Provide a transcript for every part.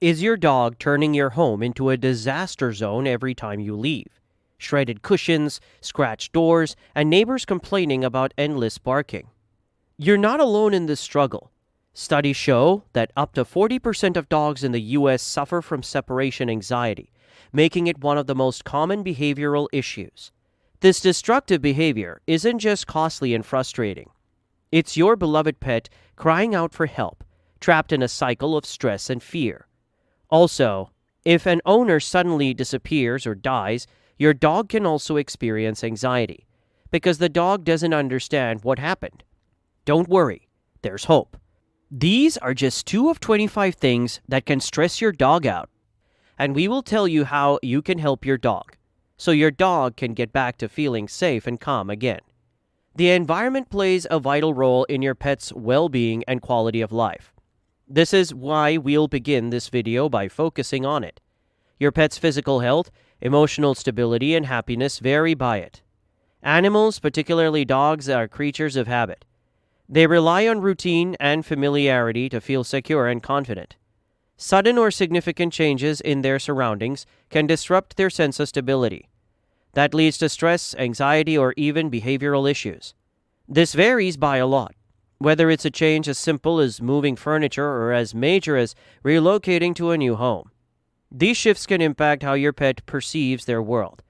Is your dog turning your home into a disaster zone every time you leave? Shredded cushions, scratched doors, and neighbors complaining about endless barking. You're not alone in this struggle. Studies show that up to 40% of dogs in the U.S. suffer from separation anxiety, making it one of the most common behavioral issues. This destructive behavior isn't just costly and frustrating. It's your beloved pet crying out for help, trapped in a cycle of stress and fear. Also, if an owner suddenly disappears or dies, your dog can also experience anxiety because the dog doesn't understand what happened. Don't worry, there's hope. These are just 2 of 25 things that can stress your dog out, and we will tell you how you can help your dog so your dog can get back to feeling safe and calm again. The environment plays a vital role in your pet's well-being and quality of life. This is why we'll begin this video by focusing on it. Your pet's physical health, emotional stability, and happiness vary by it. Animals, particularly dogs, are creatures of habit. They rely on routine and familiarity to feel secure and confident. Sudden or significant changes in their surroundings can disrupt their sense of stability. That leads to stress, anxiety, or even behavioral issues. This varies by a lot, whether it's a change as simple as moving furniture or as major as relocating to a new home. These shifts can impact how your pet perceives their world.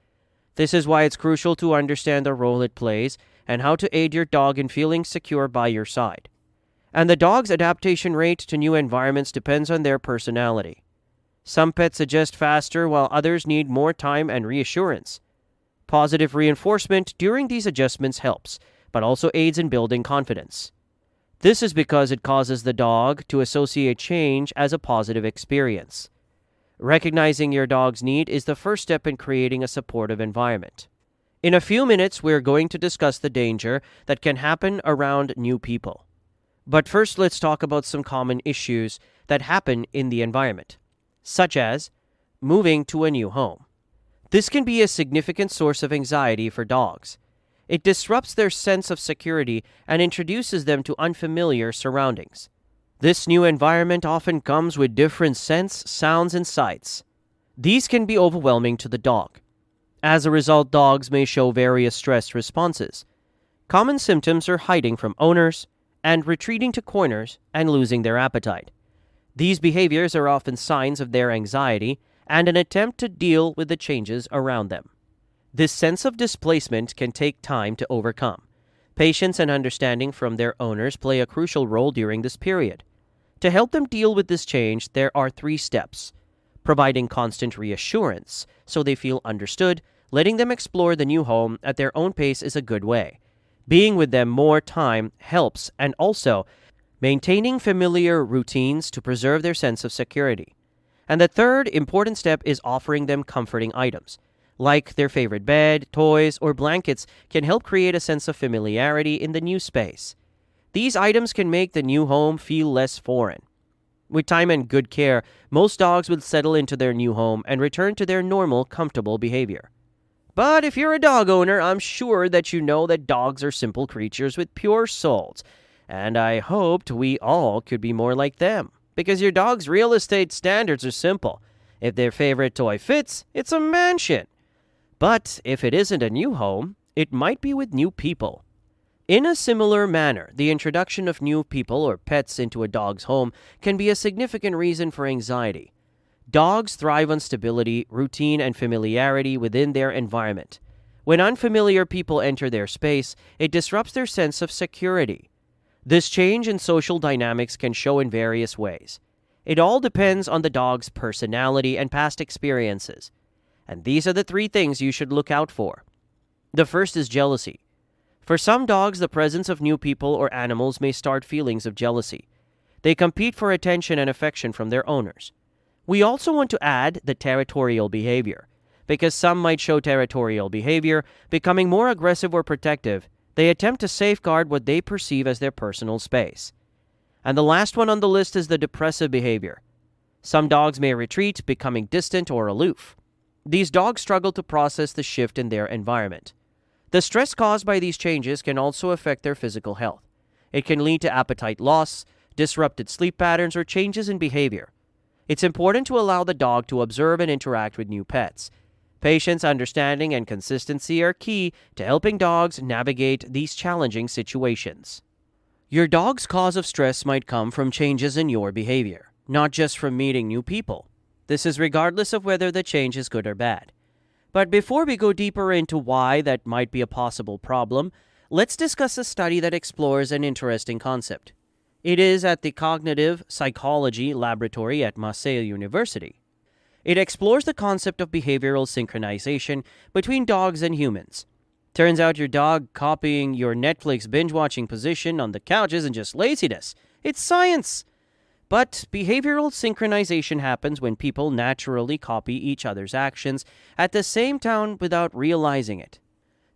This is why it's crucial to understand the role it plays and how to aid your dog in feeling secure by your side. And the dog's adaptation rate to new environments depends on their personality. Some pets adjust faster while others need more time and reassurance. Positive reinforcement during these adjustments helps, but also aids in building confidence. This is because it causes the dog to associate change as a positive experience. Recognizing your dog's need is the first step in creating a supportive environment. In a few minutes, we're going to discuss the danger that can happen around new people. But first, let's talk about some common issues that happen in the environment, such as moving to a new home. This can be a significant source of anxiety for dogs. It disrupts their sense of security and introduces them to unfamiliar surroundings. This new environment often comes with different scents, sounds, and sights. These can be overwhelming to the dog. As a result, dogs may show various stress responses. Common symptoms are hiding from owners and retreating to corners and losing their appetite. These behaviors are often signs of their anxiety and an attempt to deal with the changes around them. This sense of displacement can take time to overcome. Patience and understanding from their owners play a crucial role during this period. To help them deal with this change, there are 3 steps. Providing constant reassurance so they feel understood, letting them explore the new home at their own pace is a good way. Being with them more time helps, and also maintaining familiar routines to preserve their sense of security. And the third important step is offering them comforting items, like their favorite bed, toys, or blankets can help create a sense of familiarity in the new space. These items can make the new home feel less foreign. With time and good care, most dogs will settle into their new home and return to their normal, comfortable behavior. But if you're a dog owner, I'm sure that you know that dogs are simple creatures with pure souls, and I hoped we all could be more like them, because your dog's real estate standards are simple. If their favorite toy fits, it's a mansion. But if it isn't a new home, it might be with new people. In a similar manner, the introduction of new people or pets into a dog's home can be a significant reason for anxiety. Dogs thrive on stability, routine, and familiarity within their environment. When unfamiliar people enter their space, it disrupts their sense of security. This change in social dynamics can show in various ways. It all depends on the dog's personality and past experiences. And these are the 3 things you should look out for. The first is jealousy. For some dogs, the presence of new people or animals may start feelings of jealousy. They compete for attention and affection from their owners. We also want to add the territorial behavior. Because some might show territorial behavior, becoming more aggressive or protective, they attempt to safeguard what they perceive as their personal space. And the last one on the list is the depressive behavior. Some dogs may retreat, becoming distant or aloof. These dogs struggle to process the shift in their environment. The stress caused by these changes can also affect their physical health. It can lead to appetite loss, disrupted sleep patterns, or changes in behavior. It's important to allow the dog to observe and interact with new pets. Patience, understanding, and consistency are key to helping dogs navigate these challenging situations. Your dog's cause of stress might come from changes in your behavior, not just from meeting new people. This is regardless of whether the change is good or bad. But before we go deeper into why that might be a possible problem, let's discuss a study that explores an interesting concept. It is at the Cognitive Psychology Laboratory at Marseille University. It explores the concept of behavioral synchronization between dogs and humans. Turns out your dog copying your Netflix binge-watching position on the couch isn't just laziness, it's science! But behavioral synchronization happens when people naturally copy each other's actions at the same time without realizing it.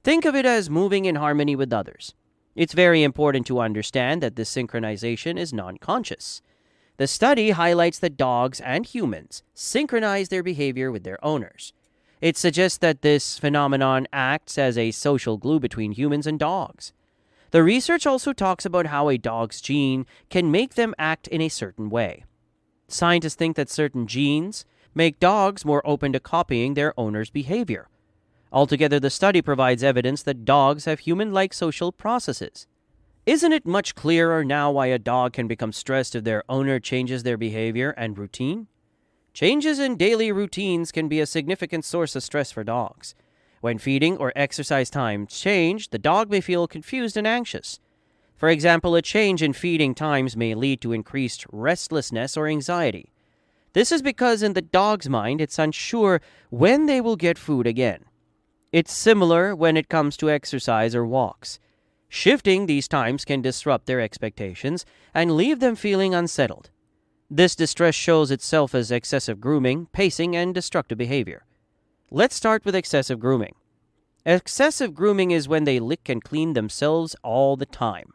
Think of it as moving in harmony with others. It's very important to understand that this synchronization is non-conscious. The study highlights that dogs and humans synchronize their behavior with their owners. It suggests that this phenomenon acts as a social glue between humans and dogs. The research also talks about how a dog's gene can make them act in a certain way. Scientists think that certain genes make dogs more open to copying their owner's behavior. Altogether, the study provides evidence that dogs have human-like social processes. Isn't it much clearer now why a dog can become stressed if their owner changes their behavior and routine? Changes in daily routines can be a significant source of stress for dogs. When feeding or exercise times change, the dog may feel confused and anxious. For example, a change in feeding times may lead to increased restlessness or anxiety. This is because in the dog's mind, it's unsure when they will get food again. It's similar when it comes to exercise or walks. Shifting these times can disrupt their expectations and leave them feeling unsettled. This distress shows itself as excessive grooming, pacing, and destructive behavior. Let's start with excessive grooming. Excessive grooming is when they lick and clean themselves all the time.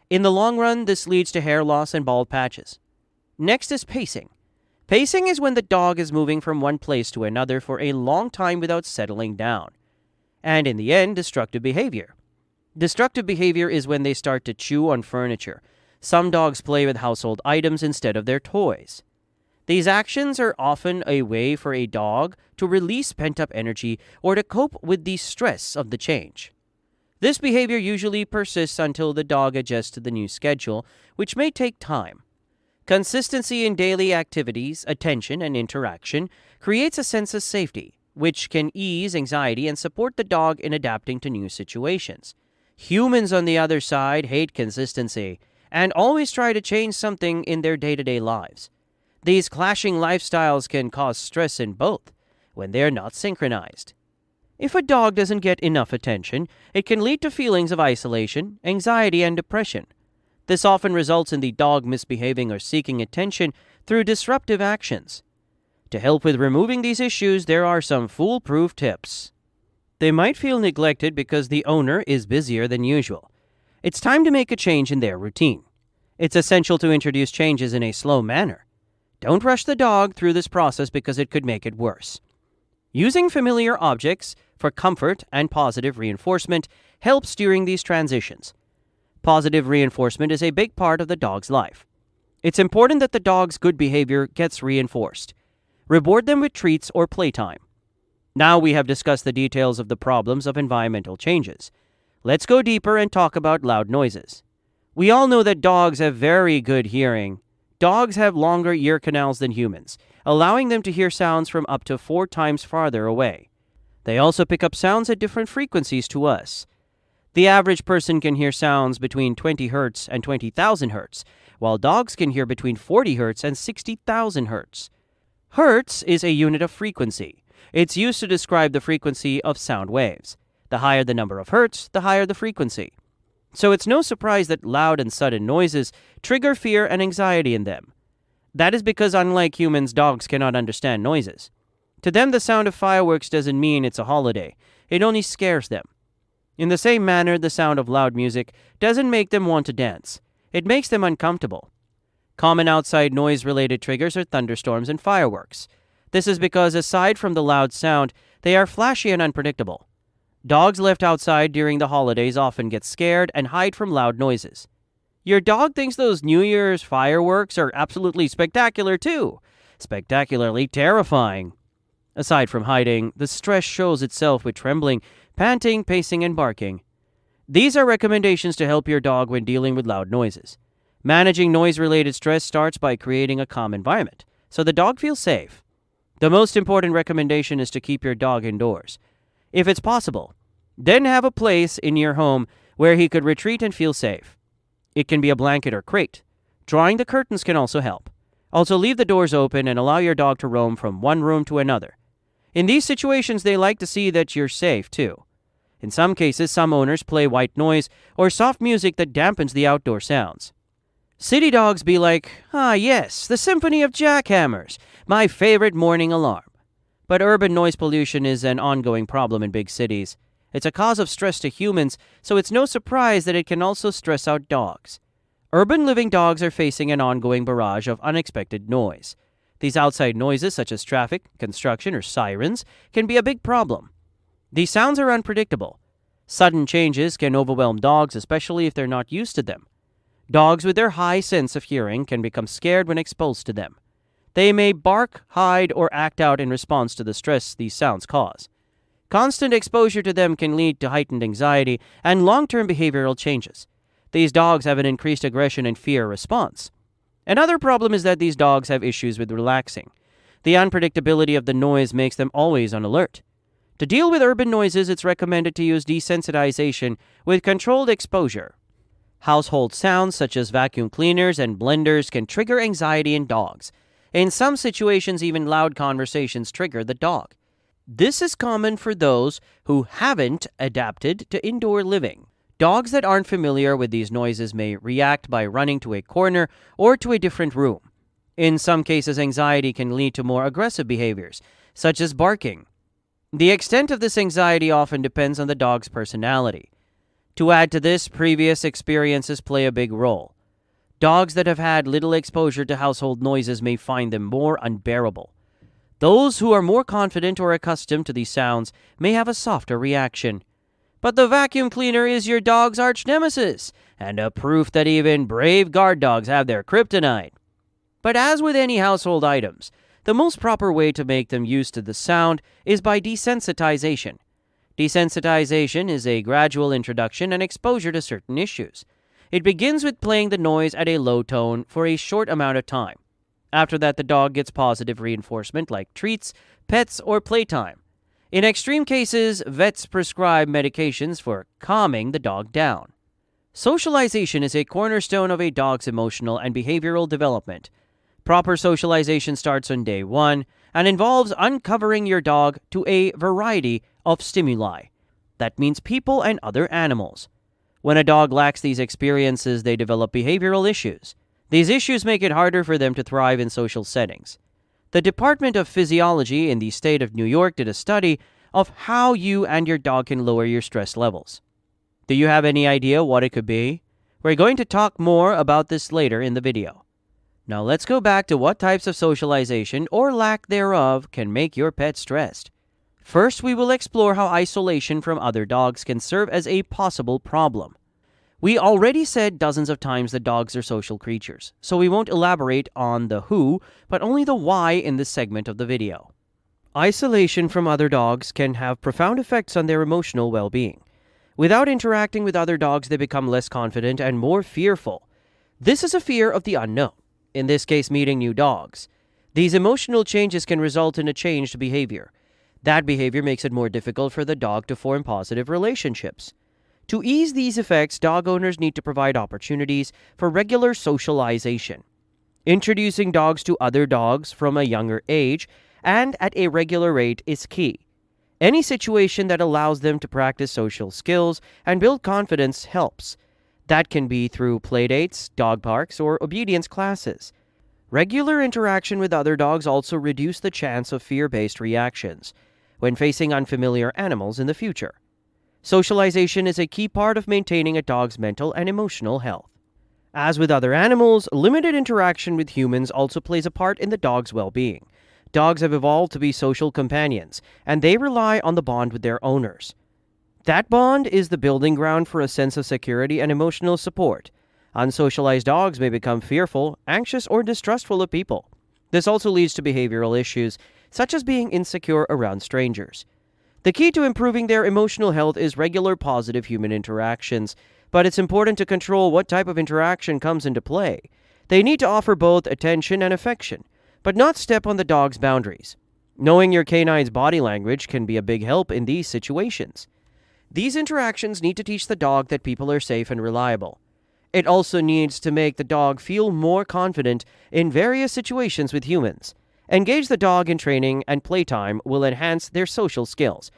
In the long run, this leads to hair loss and bald patches. Next is pacing. Pacing is when the dog is moving from one place to another for a long time without settling down. And in the end, destructive behavior. Destructive behavior is when they start to chew on furniture. Some dogs play with household items instead of their toys. These actions are often a way for a dog to release pent-up energy or to cope with the stress of the change. This behavior usually persists until the dog adjusts to the new schedule, which may take time. Consistency in daily activities, attention, and interaction creates a sense of safety, which can ease anxiety and support the dog in adapting to new situations. Humans, on the other side, hate consistency and always try to change something in their day-to-day lives. These clashing lifestyles can cause stress in both when they're not synchronized. If a dog doesn't get enough attention, it can lead to feelings of isolation, anxiety, and depression. This often results in the dog misbehaving or seeking attention through disruptive actions. To help with removing these issues, there are some foolproof tips. They might feel neglected because the owner is busier than usual. It's time to make a change in their routine. It's essential to introduce changes in a slow manner. Don't rush the dog through this process because it could make it worse. Using familiar objects for comfort and positive reinforcement helps during these transitions. Positive reinforcement is a big part of the dog's life. It's important that the dog's good behavior gets reinforced. Reward them with treats or playtime. Now we have discussed the details of the problems of environmental changes. Let's go deeper and talk about loud noises. We all know that dogs have very good hearing. Dogs have longer ear canals than humans, allowing them to hear sounds from up to 4 times farther away. They also pick up sounds at different frequencies to us. The average person can hear sounds between 20 Hz and 20,000 Hz, while dogs can hear between 40 Hz and 60,000 Hz. Hertz is a unit of frequency. It's used to describe the frequency of sound waves. The higher the number of hertz, the higher the frequency. So it's no surprise that loud and sudden noises trigger fear and anxiety in them. That is because, unlike humans, dogs cannot understand noises. To them, the sound of fireworks doesn't mean it's a holiday. It only scares them. In the same manner, the sound of loud music doesn't make them want to dance. It makes them uncomfortable. Common outside noise-related triggers are thunderstorms and fireworks. This is because, aside from the loud sound, they are flashy and unpredictable. Dogs left outside during the holidays often get scared and hide from loud noises. Your dog thinks those New Year's fireworks are absolutely spectacular too. spectacularly terrifying. Aside from hiding, the stress shows itself with trembling, panting, pacing, and barking. These are recommendations to help your dog when dealing with loud noises. Managing noise-related stress starts by creating a calm environment, so the dog feels safe. The most important recommendation is to keep your dog indoors. If it's possible, then have a place in your home where he could retreat and feel safe. It can be a blanket or crate. Drawing the curtains can also help. Also, leave the doors open and allow your dog to roam from one room to another. In these situations, they like to see that you're safe, too. In some cases, some owners play white noise or soft music that dampens the outdoor sounds. City dogs be like, yes, the symphony of jackhammers, my favorite morning alarm. But urban noise pollution is an ongoing problem in big cities. It's a cause of stress to humans, so it's no surprise that it can also stress out dogs. Urban living dogs are facing an ongoing barrage of unexpected noise. These outside noises, such as traffic, construction, or sirens, can be a big problem. These sounds are unpredictable. Sudden changes can overwhelm dogs, especially if they're not used to them. Dogs with their high sense of hearing can become scared when exposed to them. They may bark, hide, or act out in response to the stress these sounds cause. Constant exposure to them can lead to heightened anxiety and long-term behavioral changes. These dogs have an increased aggression and fear response. Another problem is that these dogs have issues with relaxing. The unpredictability of the noise makes them always on alert. To deal with urban noises, it's recommended to use desensitization with controlled exposure. Household sounds such as vacuum cleaners and blenders can trigger anxiety in dogs. In some situations, even loud conversations trigger the dog. This is common for those who haven't adapted to indoor living. Dogs that aren't familiar with these noises may react by running to a corner or to a different room. In some cases, anxiety can lead to more aggressive behaviors, such as barking. The extent of this anxiety often depends on the dog's personality. To add to this, previous experiences play a big role. Dogs that have had little exposure to household noises may find them more unbearable. Those who are more confident or accustomed to these sounds may have a softer reaction. But the vacuum cleaner is your dog's arch nemesis, and a proof that even brave guard dogs have their kryptonite. But as with any household items, the most proper way to make them used to the sound is by desensitization. Desensitization is a gradual introduction and exposure to certain issues. It begins with playing the noise at a low tone for a short amount of time. After that, the dog gets positive reinforcement like treats, pets, or playtime. In extreme cases, vets prescribe medications for calming the dog down. Socialization is a cornerstone of a dog's emotional and behavioral development. Proper socialization starts on day one and involves uncovering your dog to a variety of stimuli. That means people and other animals. When a dog lacks these experiences, they develop behavioral issues. These issues make it harder for them to thrive in social settings. The Department of Physiology in the state of New York did a study of how you and your dog can lower your stress levels. Do you have any idea what it could be? We're going to talk more about this later in the video. Now let's go back to what types of socialization or lack thereof can make your pet stressed. First, we will explore how isolation from other dogs can serve as a possible problem. We already said dozens of times that dogs are social creatures, so we won't elaborate on the who, but only the why in this segment of the video. Isolation from other dogs can have profound effects on their emotional well-being. Without interacting with other dogs, they become less confident and more fearful. This is a fear of the unknown, in this case meeting new dogs. These emotional changes can result in a changed behavior. That behavior makes it more difficult for the dog to form positive relationships. To ease these effects, dog owners need to provide opportunities for regular socialization. Introducing dogs to other dogs from a younger age and at a regular rate is key. Any situation that allows them to practice social skills and build confidence helps. That can be through playdates, dog parks, or obedience classes. Regular interaction with other dogs also reduce the chance of fear-based reactions when facing unfamiliar animals in the future. Socialization is a key part of maintaining a dog's mental and emotional health. As with other animals, limited interaction with humans also plays a part in the dog's well-being. Dogs have evolved to be social companions, and they rely on the bond with their owners. That bond is the building ground for a sense of security and emotional support. Unsocialized dogs may become fearful, anxious, or distrustful of people. This also leads to behavioral issues, such as being insecure around strangers. The key to improving their emotional health is regular positive human interactions, but it's important to control what type of interaction comes into play. They need to offer both attention and affection, but not step on the dog's boundaries. Knowing your canine's body language can be a big help in these situations. These interactions need to teach the dog that people are safe and reliable. It also needs to make the dog feel more confident in various situations with humans. Engage the dog in training and playtime will enhance their social skills.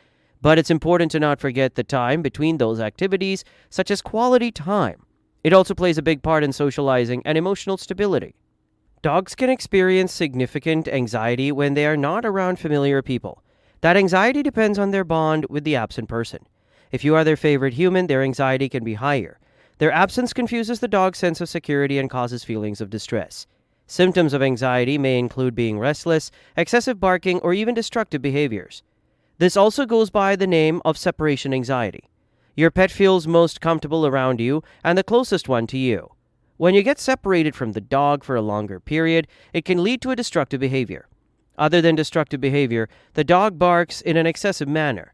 But it's important to not forget the time between those activities, such as quality time. It also plays a big part in socializing and emotional stability. Dogs can experience significant anxiety when they are not around familiar people. That anxiety depends on their bond with the absent person. If you are their favorite human, their anxiety can be higher. Their absence confuses the dog's sense of security and causes feelings of distress. Symptoms of anxiety may include being restless, excessive barking, or even destructive behaviors. This also goes by the name of separation anxiety. Your pet feels most comfortable around you and the closest one to you. When you get separated from the dog for a longer period, it can lead to a destructive behavior. Other than destructive behavior, the dog barks in an excessive manner.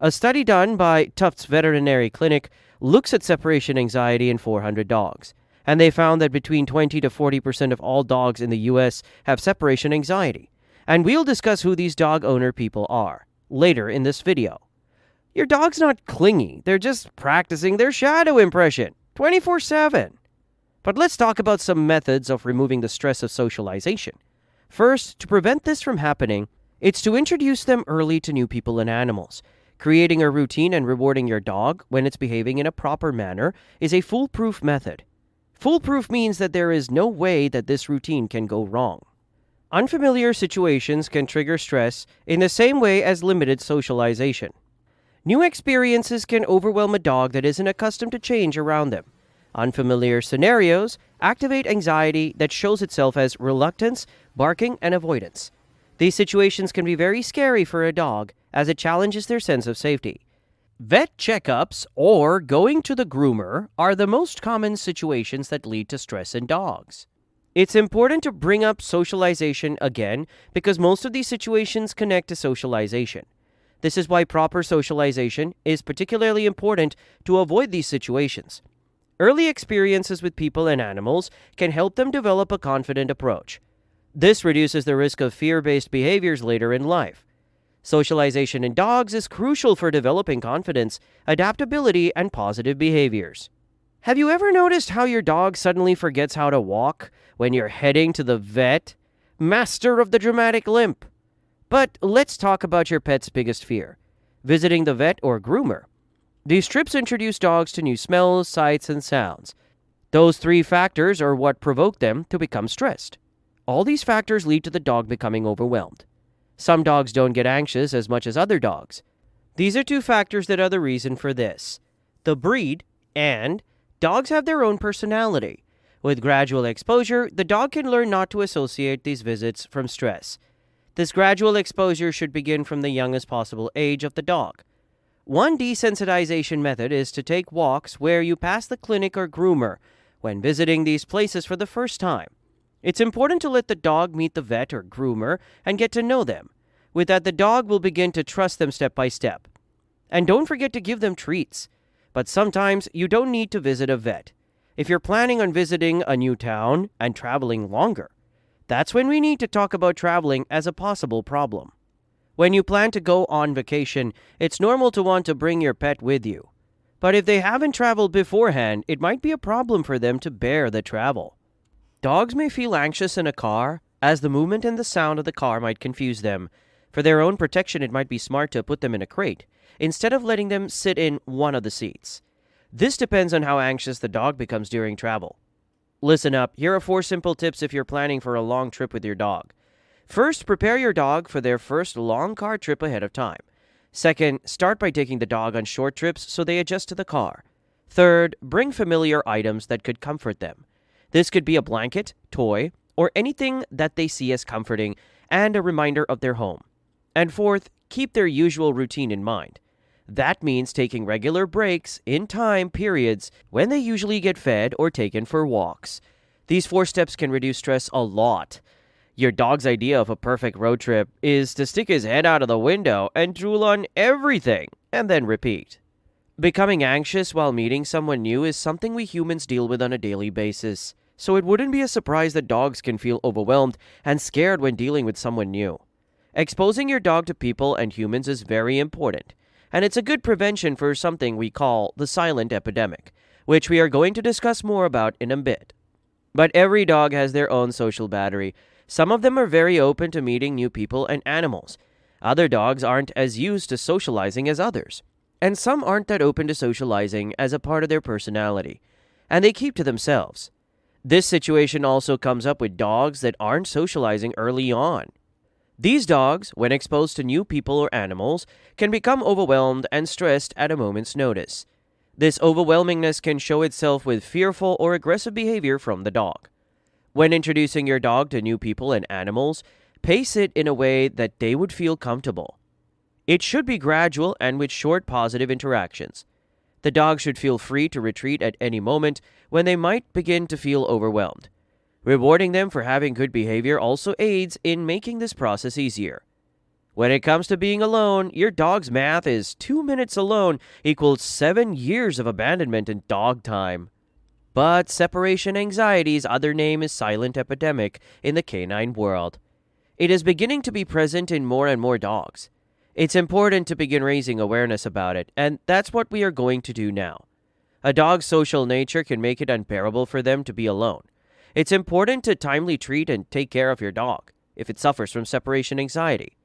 A study done by Tufts Veterinary Clinic looks at separation anxiety in 400 dogs, and they found that between 20 to 40% of all dogs in the U.S. have separation anxiety. And we'll discuss who these dog owner people are later in this video. Your dog's not clingy, they're just practicing their shadow impression 24/7. But let's talk about some methods of removing the stress of socialization. First, to prevent this from happening, it's to introduce them early to new people and animals. Creating a routine and rewarding your dog when it's behaving in a proper manner is a foolproof method. Foolproof means that there is no way that this routine can go wrong. Unfamiliar situations can trigger stress in the same way as limited socialization. New experiences can overwhelm a dog that isn't accustomed to change around them. Unfamiliar scenarios activate anxiety that shows itself as reluctance, barking, and avoidance. These situations can be very scary for a dog as it challenges their sense of safety. Vet checkups or going to the groomer are the most common situations that lead to stress in dogs. It's important to bring up socialization again because most of these situations connect to socialization. This is why proper socialization is particularly important to avoid these situations. Early experiences with people and animals can help them develop a confident approach. This reduces the risk of fear-based behaviors later in life. Socialization in dogs is crucial for developing confidence, adaptability, and positive behaviors. Have you ever noticed how your dog suddenly forgets how to walk when you're heading to the vet? Master of the dramatic limp. But let's talk about your pet's biggest fear: visiting the vet or groomer. These trips introduce dogs to new smells, sights, and sounds. Those three factors are what provoke them to become stressed. All these factors lead to the dog becoming overwhelmed. Some dogs don't get anxious as much as other dogs. These are two factors that are the reason for this: the breed and dogs have their own personality. With gradual exposure, the dog can learn not to associate these visits from stress. This gradual exposure should begin from the youngest possible age of the dog. One desensitization method is to take walks where you pass the clinic or groomer when visiting these places for the first time. It's important to let the dog meet the vet or groomer and get to know them. With that, the dog will begin to trust them step by step. And don't forget to give them treats. But sometimes you don't need to visit a vet. If you're planning on visiting a new town and traveling longer, that's when we need to talk about traveling as a possible problem. When you plan to go on vacation, it's normal to want to bring your pet with you. But if they haven't traveled beforehand, it might be a problem for them to bear the travel. Dogs may feel anxious in a car, as the movement and the sound of the car might confuse them. For their own protection, it might be smart to put them in a crate, instead of letting them sit in one of the seats. This depends on how anxious the dog becomes during travel. Listen up, here are 4 simple tips if you're planning for a long trip with your dog. First, prepare your dog for their first long car trip ahead of time. Second, start by taking the dog on short trips so they adjust to the car. Third, bring familiar items that could comfort them. This could be a blanket, toy, or anything that they see as comforting and a reminder of their home. And fourth, keep their usual routine in mind. That means taking regular breaks in time periods when they usually get fed or taken for walks. These 4 steps can reduce stress a lot. Your dog's idea of a perfect road trip is to stick his head out of the window and drool on everything, and then repeat. Becoming anxious while meeting someone new is something we humans deal with on a daily basis, so it wouldn't be a surprise that dogs can feel overwhelmed and scared when dealing with someone new. Exposing your dog to people and humans is very important, and it's a good prevention for something we call the silent epidemic, which we are going to discuss more about in a bit. But every dog has their own social battery. Some of them are very open to meeting new people and animals. Other dogs aren't as used to socializing as others. And some aren't that open to socializing as a part of their personality, and they keep to themselves. This situation also comes up with dogs that aren't socializing early on. These dogs, when exposed to new people or animals, can become overwhelmed and stressed at a moment's notice. This overwhelmingness can show itself with fearful or aggressive behavior from the dog. When introducing your dog to new people and animals, pace it in a way that they would feel comfortable. It should be gradual and with short positive interactions. The dog should feel free to retreat at any moment when they might begin to feel overwhelmed. Rewarding them for having good behavior also aids in making this process easier. When it comes to being alone, your dog's math is 2 minutes alone equals 7 years of abandonment and dog time. But separation anxiety's other name is silent epidemic in the canine world. It is beginning to be present in more and more dogs. It's important to begin raising awareness about it, and that's what we are going to do now. A dog's social nature can make it unbearable for them to be alone. It's important to timely treat and take care of your dog if it suffers from separation anxiety.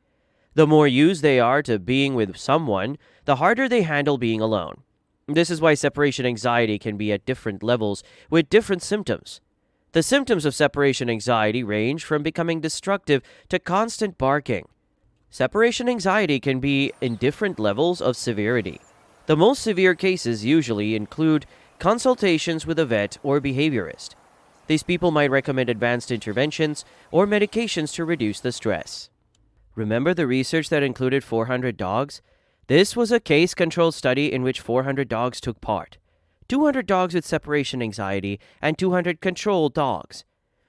The more used they are to being with someone, the harder they handle being alone. This is why separation anxiety can be at different levels with different symptoms. The symptoms of separation anxiety range from becoming destructive to constant barking. Separation anxiety can be in different levels of severity. The most severe cases usually include consultations with a vet or behaviorist. These people might recommend advanced interventions or medications to reduce the stress. Remember the research that included 400 dogs? This was a case-controlled study in which 400 dogs took part. 200 dogs with separation anxiety and 200 controlled dogs.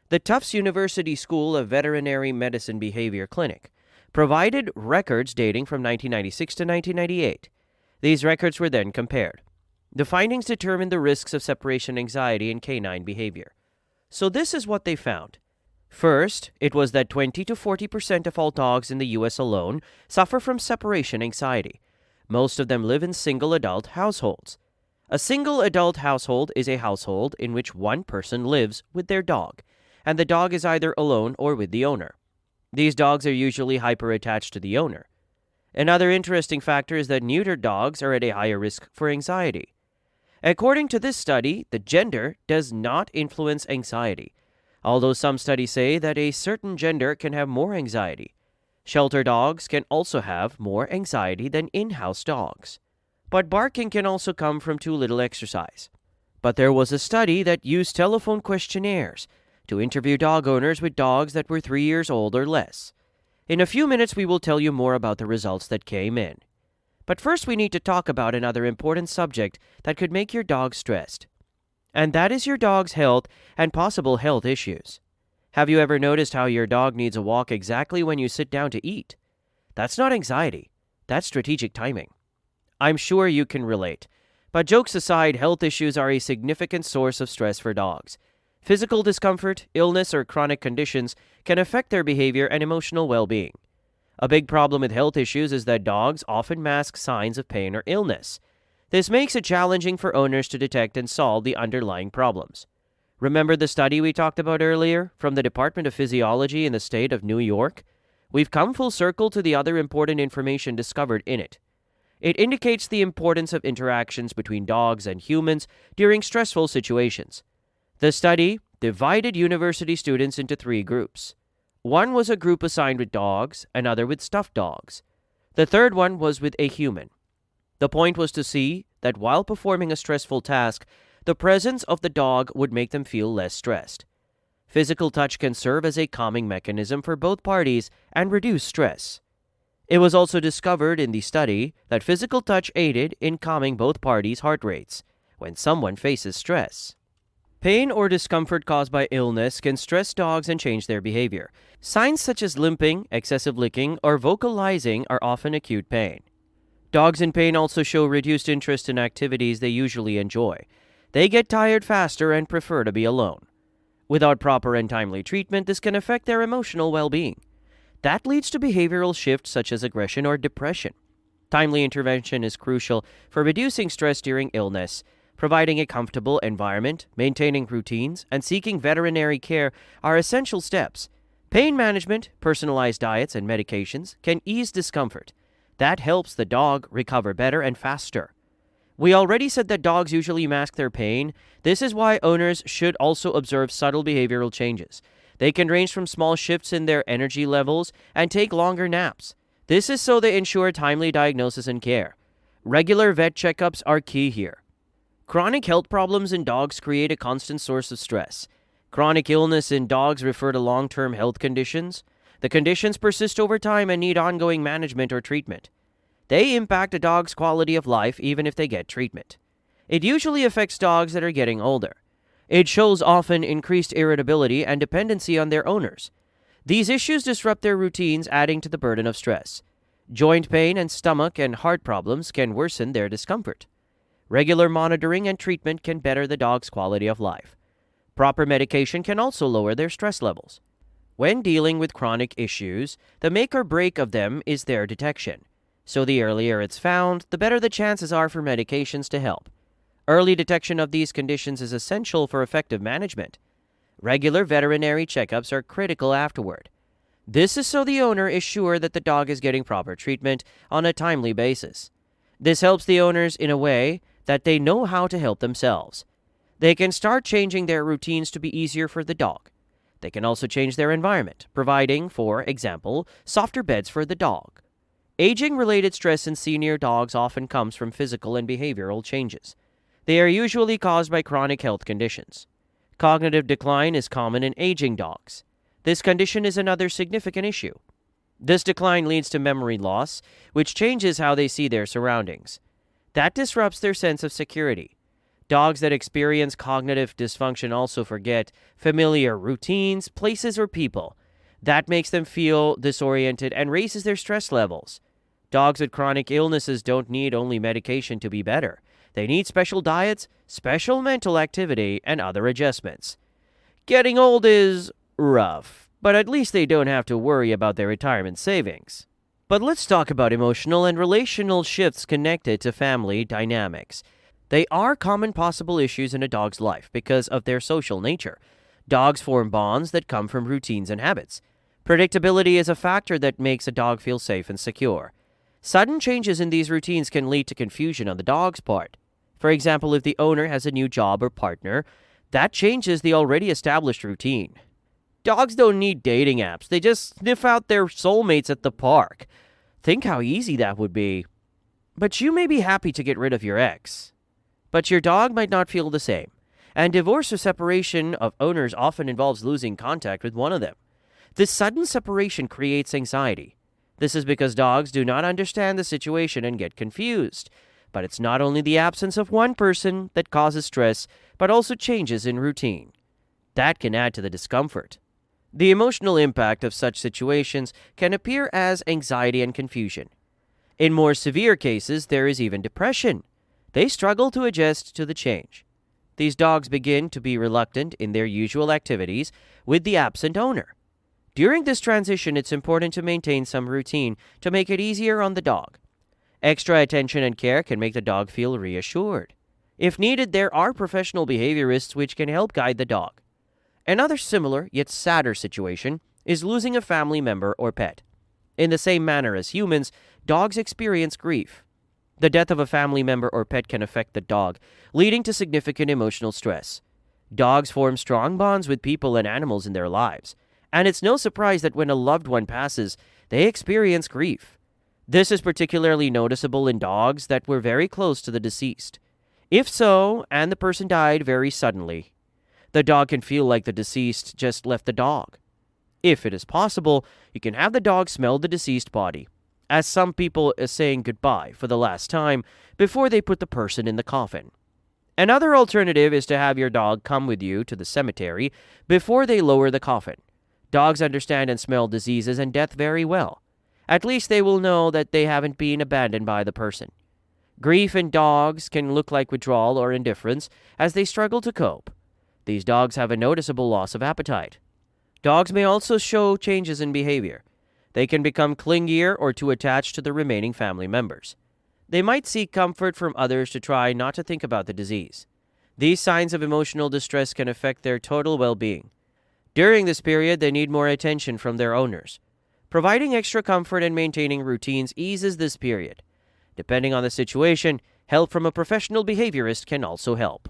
The Tufts University School of Veterinary Medicine Behavior Clinic provided records dating from 1996 to 1998. These records were then compared. The findings determined the risks of separation anxiety in canine behavior. So this is what they found. First, it was that 20 to 40% of all dogs in the U.S. alone suffer from separation anxiety. Most of them live in single adult households. A single adult household is a household in which one person lives with their dog, and the dog is either alone or with the owner. These dogs are usually hyper-attached to the owner. Another interesting factor is that neutered dogs are at a higher risk for anxiety. According to this study, the gender does not influence anxiety, although some studies say that a certain gender can have more anxiety. Shelter dogs can also have more anxiety than in-house dogs. But barking can also come from too little exercise. But there was a study that used telephone questionnaires to interview dog owners with dogs that were 3 years old or less. In a few minutes, we will tell you more about the results that came in. But first, we need to talk about another important subject that could make your dog stressed. And that is your dog's health and possible health issues. Have you ever noticed how your dog needs a walk exactly when you sit down to eat? That's not anxiety. That's strategic timing. I'm sure you can relate. But jokes aside, health issues are a significant source of stress for dogs. Physical discomfort, illness, or chronic conditions can affect their behavior and emotional well-being. A big problem with health issues is that dogs often mask signs of pain or illness. This makes it challenging for owners to detect and solve the underlying problems. Remember the study we talked about earlier from the Department of Physiology in the state of New York? We've come full circle to the other important information discovered in it. It indicates the importance of interactions between dogs and humans during stressful situations. The study divided university students into 3 groups. One was a group assigned with dogs, another with stuffed dogs. The third one was with a human. The point was to see that while performing a stressful task, the presence of the dog would make them feel less stressed. Physical touch can serve as a calming mechanism for both parties and reduce stress. It was also discovered in the study that physical touch aided in calming both parties' heart rates when someone faces stress. Pain or discomfort caused by illness can stress dogs and change their behavior. Signs such as limping, excessive licking, or vocalizing are often acute pain. Dogs in pain also show reduced interest in activities they usually enjoy. They get tired faster and prefer to be alone. Without proper and timely treatment, this can affect their emotional well-being. That leads to behavioral shifts such as aggression or depression. Timely intervention is crucial for reducing stress during illness. Providing a comfortable environment, maintaining routines, and seeking veterinary care are essential steps. Pain management, personalized diets, and medications can ease discomfort. That helps the dog recover better and faster. We already said that dogs usually mask their pain. This is why owners should also observe subtle behavioral changes. They can range from small shifts in their energy levels and take longer naps. This is so they ensure timely diagnosis and care. Regular vet checkups are key here. Chronic health problems in dogs create a constant source of stress. Chronic illness in dogs refer to long-term health conditions. The conditions persist over time and need ongoing management or treatment. They impact a dog's quality of life even if they get treatment. It usually affects dogs that are getting older. It shows often increased irritability and dependency on their owners. These issues disrupt their routines, adding to the burden of stress. Joint pain and stomach and heart problems can worsen their discomfort. Regular monitoring and treatment can better the dog's quality of life. Proper medication can also lower their stress levels. When dealing with chronic issues, the make or break of them is their detection. So the earlier it's found, the better the chances are for medications to help. Early detection of these conditions is essential for effective management. Regular veterinary checkups are critical afterward. This is so the owner is sure that the dog is getting proper treatment on a timely basis. This helps the owners in a way that they know how to help themselves. They can start changing their routines to be easier for the dog. They can also change their environment, providing, for example, softer beds for the dog. Aging-related stress in senior dogs often comes from physical and behavioral changes. They are usually caused by chronic health conditions. Cognitive decline is common in aging dogs. This condition is another significant issue. This decline leads to memory loss, which changes how they see their surroundings. That disrupts their sense of security. Dogs that experience cognitive dysfunction also forget familiar routines, places, or people. That makes them feel disoriented and raises their stress levels. Dogs with chronic illnesses don't need only medication to be better. They need special diets, special mental activity, and other adjustments. Getting old is rough, but at least they don't have to worry about their retirement savings. But let's talk about emotional and relational shifts connected to family dynamics. They are common possible issues in a dog's life because of their social nature. Dogs form bonds that come from routines and habits. Predictability is a factor that makes a dog feel safe and secure. Sudden changes in these routines can lead to confusion on the dog's part. For example, if the owner has a new job or partner, that changes the already established routine. Dogs don't need dating apps. They just sniff out their soulmates at the park. Think how easy that would be. But you may be happy to get rid of your ex. But your dog might not feel the same. And divorce or separation of owners often involves losing contact with one of them. This sudden separation creates anxiety. This is because dogs do not understand the situation and get confused. But it's not only the absence of one person that causes stress, but also changes in routine. That can add to the discomfort. The emotional impact of such situations can appear as anxiety and confusion. In more severe cases, there is even depression. They struggle to adjust to the change. These dogs begin to be reluctant in their usual activities with the absent owner. During this transition, it's important to maintain some routine to make it easier on the dog. Extra attention and care can make the dog feel reassured. If needed, there are professional behaviorists which can help guide the dog. Another similar, yet sadder situation is losing a family member or pet. In the same manner as humans, dogs experience grief. The death of a family member or pet can affect the dog, leading to significant emotional stress. Dogs form strong bonds with people and animals in their lives, and it's no surprise that when a loved one passes, they experience grief. This is particularly noticeable in dogs that were very close to the deceased. If so, and the person died very suddenly, the dog can feel like the deceased just left the dog. If it is possible, you can have the dog smell the deceased body, as some people are saying goodbye for the last time before they put the person in the coffin. Another alternative is to have your dog come with you to the cemetery before they lower the coffin. Dogs understand and smell diseases and death very well. At least they will know that they haven't been abandoned by the person. Grief in dogs can look like withdrawal or indifference as they struggle to cope. These dogs have a noticeable loss of appetite. Dogs may also show changes in behavior. They can become clingier or too attached to the remaining family members. They might seek comfort from others to try not to think about the disease. These signs of emotional distress can affect their total well-being. During this period, they need more attention from their owners. Providing extra comfort and maintaining routines eases this period. Depending on the situation, help from a professional behaviorist can also help.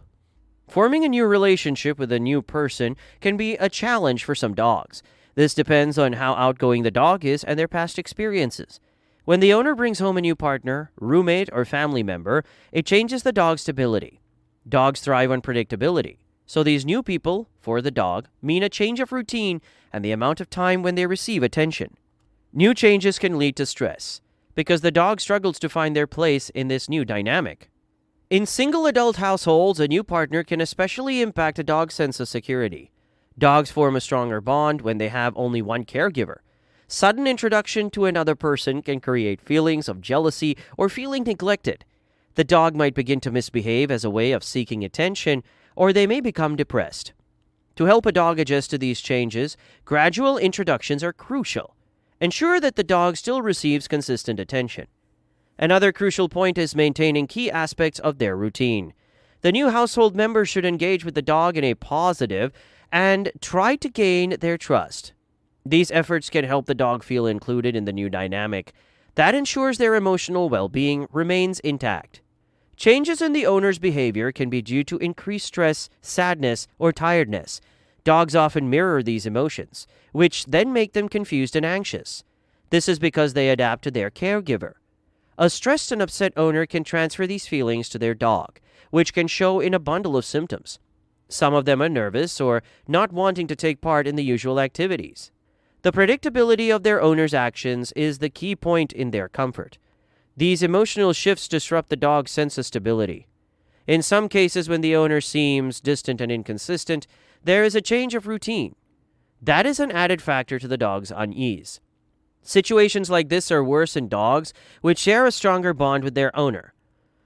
Forming a new relationship with a new person can be a challenge for some dogs. This depends on how outgoing the dog is and their past experiences. When the owner brings home a new partner, roommate, or family member, it changes the dog's stability. Dogs thrive on predictability, so these new people, for the dog, mean a change of routine and the amount of time when they receive attention. New changes can lead to stress, because the dog struggles to find their place in this new dynamic. In single adult households, a new partner can especially impact a dog's sense of security. Dogs form a stronger bond when they have only one caregiver. Sudden introduction to another person can create feelings of jealousy or feeling neglected. The dog might begin to misbehave as a way of seeking attention, or they may become depressed. To help a dog adjust to these changes, gradual introductions are crucial. Ensure that the dog still receives consistent attention. Another crucial point is maintaining key aspects of their routine. The new household members should engage with the dog in a positive and try to gain their trust. These efforts can help the dog feel included in the new dynamic. That ensures their emotional well-being remains intact. Changes in the owner's behavior can be due to increased stress, sadness, or tiredness. Dogs often mirror these emotions, which then make them confused and anxious. This is because they adapt to their caregiver. A stressed and upset owner can transfer these feelings to their dog, which can show in a bundle of symptoms. Some of them are nervous or not wanting to take part in the usual activities. The predictability of their owner's actions is the key point in their comfort. These emotional shifts disrupt the dog's sense of stability. In some cases, when the owner seems distant and inconsistent, there is a change of routine. That is an added factor to the dog's unease. Situations like this are worse in dogs which share a stronger bond with their owner.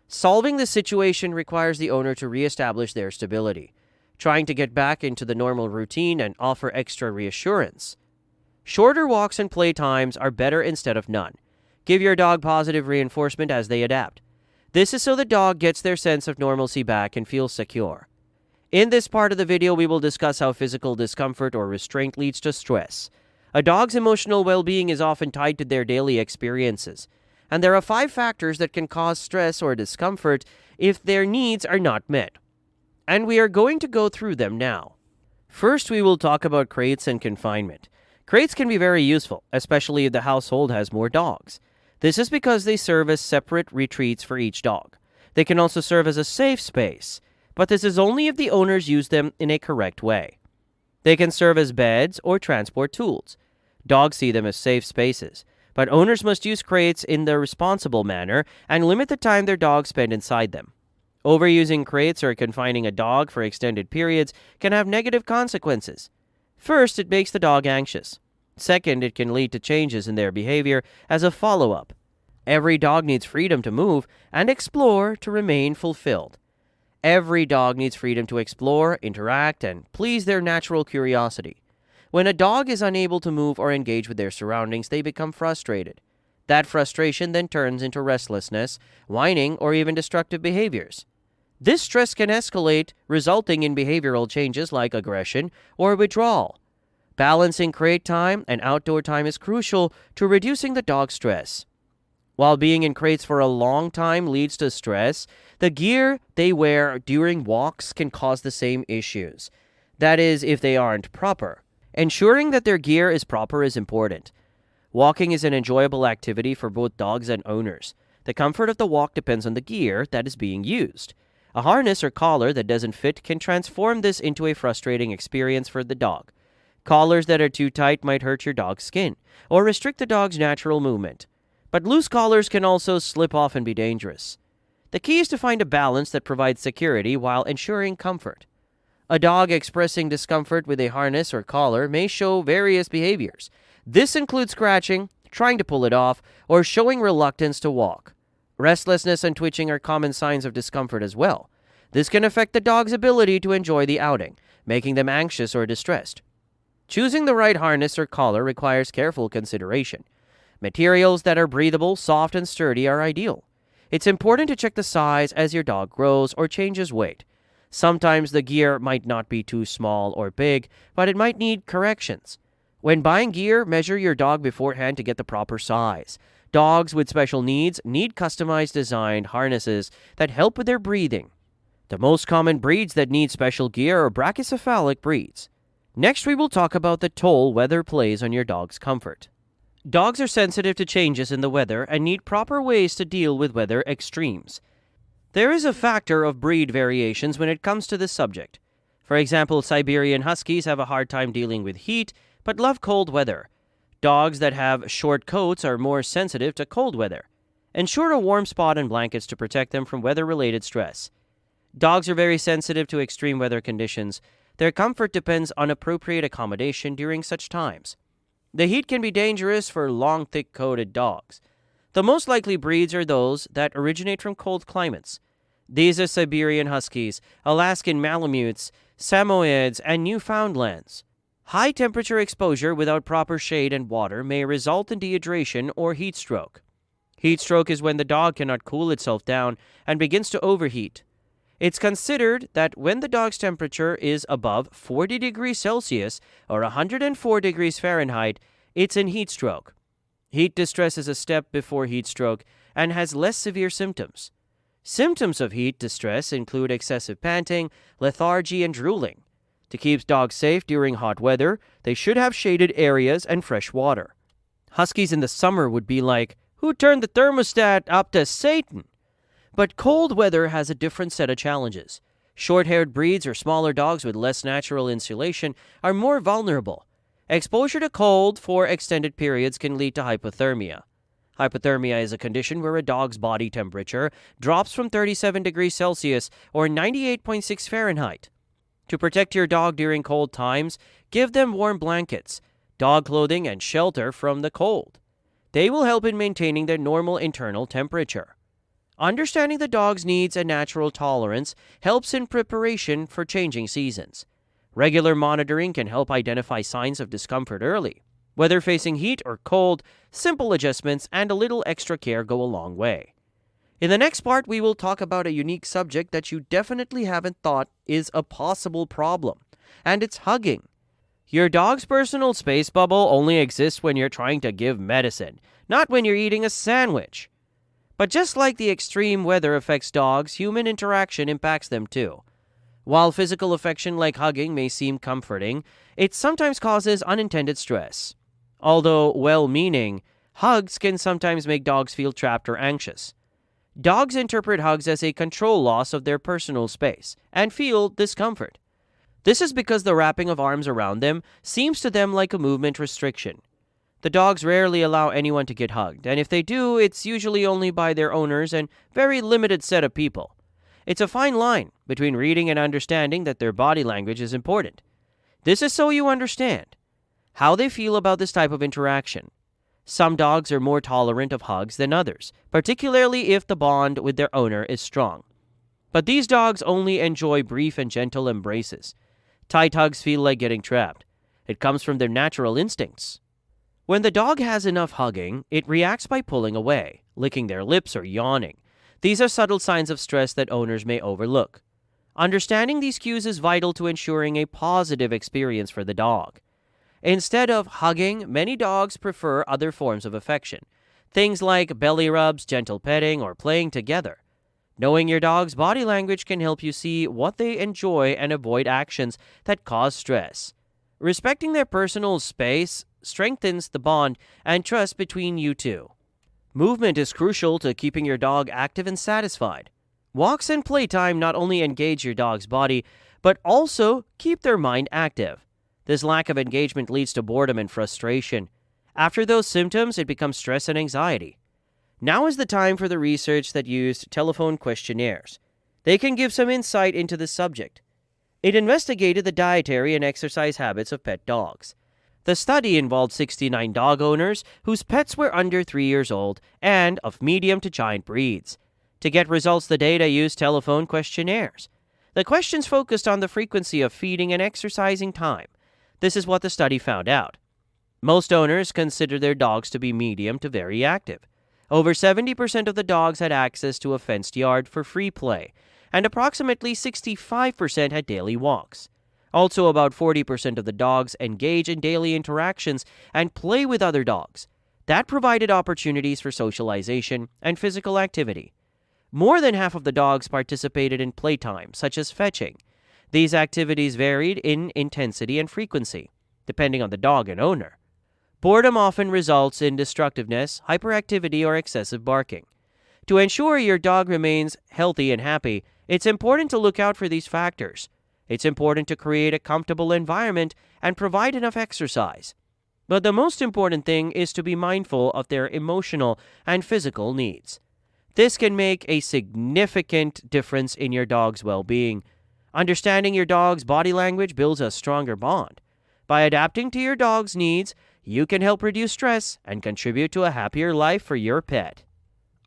Solving the situation requires the owner to reestablish their stability, trying to get back into the normal routine and offer extra reassurance. Shorter walks and playtimes are better instead of none. Give your dog positive reinforcement as they adapt. This is so the dog gets their sense of normalcy back and feels secure. In this part of the video, we will discuss how physical discomfort or restraint leads to stress. A dog's emotional well-being is often tied to their daily experiences, and there are 5 factors that can cause stress or discomfort if their needs are not met. And we are going to go through them now. First, we will talk about crates and confinement. Crates can be very useful, especially if the household has more dogs. This is because they serve as separate retreats for each dog. They can also serve as a safe space, but this is only if the owners use them in a correct way. They can serve as beds or transport tools. Dogs see them as safe spaces, but owners must use crates in the responsible manner and limit the time their dogs spend inside them. Overusing crates or confining a dog for extended periods can have negative consequences. First, it makes the dog anxious. Second, it can lead to changes in their behavior as a follow-up. Every dog needs freedom to move and explore to remain fulfilled. Every dog needs freedom to explore, interact, and please their natural curiosity. When a dog is unable to move or engage with their surroundings, they become frustrated. That frustration then turns into restlessness, whining, or even destructive behaviors. This stress can escalate, resulting in behavioral changes like aggression or withdrawal. Balancing crate time and outdoor time is crucial to reducing the dog's stress. While being in crates for a long time leads to stress, the gear they wear during walks can cause the same issues. That is, if they aren't proper. Ensuring that their gear is proper is important. Walking is an enjoyable activity for both dogs and owners. The comfort of the walk depends on the gear that is being used. A harness or collar that doesn't fit can transform this into a frustrating experience for the dog. Collars that are too tight might hurt your dog's skin or restrict the dog's natural movement. But loose collars can also slip off and be dangerous. The key is to find a balance that provides security while ensuring comfort. A dog expressing discomfort with a harness or collar may show various behaviors. This includes scratching, trying to pull it off, or showing reluctance to walk. Restlessness and twitching are common signs of discomfort as well. This can affect the dog's ability to enjoy the outing, making them anxious or distressed. Choosing the right harness or collar requires careful consideration. Materials that are breathable, soft, and sturdy are ideal. It's important to check the size as your dog grows or changes weight. Sometimes the gear might not be too small or big, but it might need corrections. When buying gear, measure your dog beforehand to get the proper size. Dogs with special needs need customized designed harnesses that help with their breathing. The most common breeds that need special gear are brachycephalic breeds. Next, we will talk about the toll weather plays on your dog's comfort. Dogs are sensitive to changes in the weather and need proper ways to deal with weather extremes. There is a factor of breed variations when it comes to this subject. For example, Siberian Huskies have a hard time dealing with heat, but love cold weather. Dogs that have short coats are more sensitive to cold weather. Ensure a warm spot and blankets to protect them from weather-related stress. Dogs are very sensitive to extreme weather conditions. Their comfort depends on appropriate accommodation during such times. The heat can be dangerous for long, thick-coated dogs. The most likely breeds are those that originate from cold climates. These are Siberian Huskies, Alaskan Malamutes, Samoyeds, and Newfoundlands. High temperature exposure without proper shade and water may result in dehydration or heat stroke. Heat stroke is when the dog cannot cool itself down and begins to overheat. It's considered that when the dog's temperature is above 40 degrees Celsius or 104 degrees Fahrenheit, it's in heat stroke. Heat distress is a step before heat stroke and has less severe symptoms. Symptoms of heat distress include excessive panting, lethargy, and drooling. To keep dogs safe during hot weather, they should have shaded areas and fresh water. Huskies in the summer would be like, "Who turned the thermostat up to Satan?" But cold weather has a different set of challenges. Short-haired breeds or smaller dogs with less natural insulation are more vulnerable. Exposure to cold for extended periods can lead to hypothermia. Hypothermia is a condition where a dog's body temperature drops from 37 degrees Celsius or 98.6 Fahrenheit. To protect your dog during cold times, give them warm blankets, dog clothing, and shelter from the cold. They will help in maintaining their normal internal temperature. Understanding the dog's needs and natural tolerance helps in preparation for changing seasons. Regular monitoring can help identify signs of discomfort early. Whether facing heat or cold, simple adjustments and a little extra care go a long way. In the next part, we will talk about a unique subject that you definitely haven't thought is a possible problem, and it's hugging. Your dog's personal space bubble only exists when you're trying to give medicine, not when you're eating a sandwich. But just like the extreme weather affects dogs, human interaction impacts them too. While physical affection like hugging may seem comforting, it sometimes causes unintended stress. Although well-meaning, hugs can sometimes make dogs feel trapped or anxious. Dogs interpret hugs as a control loss of their personal space and feel discomfort. This is because the wrapping of arms around them seems to them like a movement restriction. The dogs rarely allow anyone to get hugged, and if they do, it's usually only by their owners and very limited set of people. It's a fine line between reading and understanding that their body language is important. This is so you understand how they feel about this type of interaction. Some dogs are more tolerant of hugs than others, particularly if the bond with their owner is strong. But these dogs only enjoy brief and gentle embraces. Tight hugs feel like getting trapped. It comes from their natural instincts. When the dog has enough hugging, it reacts by pulling away, licking their lips, or yawning. These are subtle signs of stress that owners may overlook. Understanding these cues is vital to ensuring a positive experience for the dog. Instead of hugging, many dogs prefer other forms of affection. Things like belly rubs, gentle petting, or playing together. Knowing your dog's body language can help you see what they enjoy and avoid actions that cause stress. Respecting their personal space strengthens the bond and trust between you two. Movement is crucial to keeping your dog active and satisfied. Walks and playtime not only engage your dog's body, but also keep their mind active. This lack of engagement leads to boredom and frustration. After those symptoms, it becomes stress and anxiety. Now is the time for the research that used telephone questionnaires. They can give some insight into the subject. It investigated the dietary and exercise habits of pet dogs. The study involved 69 dog owners whose pets were under 3 years old and of medium to giant breeds. To get results, the data used telephone questionnaires. The questions focused on the frequency of feeding and exercising time. This is what the study found out. Most owners consider their dogs to be medium to very active. Over 70% of the dogs had access to a fenced yard for free play, and approximately 65% had daily walks. Also, about 40% of the dogs engage in daily interactions and play with other dogs. That provided opportunities for socialization and physical activity. More than half of the dogs participated in playtime, such as fetching. These activities varied in intensity and frequency, depending on the dog and owner. Boredom often results in destructiveness, hyperactivity, or excessive barking. To ensure your dog remains healthy and happy, it's important to look out for these factors. It's important to create a comfortable environment and provide enough exercise. But the most important thing is to be mindful of their emotional and physical needs. This can make a significant difference in your dog's well-being. Understanding your dog's body language builds a stronger bond. By adapting to your dog's needs, you can help reduce stress and contribute to a happier life for your pet.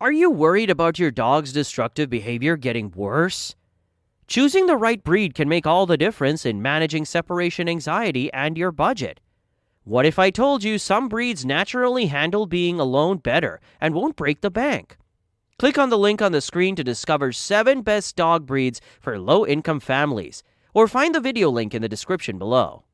Are you worried about your dog's destructive behavior getting worse? Choosing the right breed can make all the difference in managing separation anxiety and your budget. What if I told you some breeds naturally handle being alone better and won't break the bank? Click on the link on the screen to discover 7 best dog breeds for low-income families, or find the video link in the description below.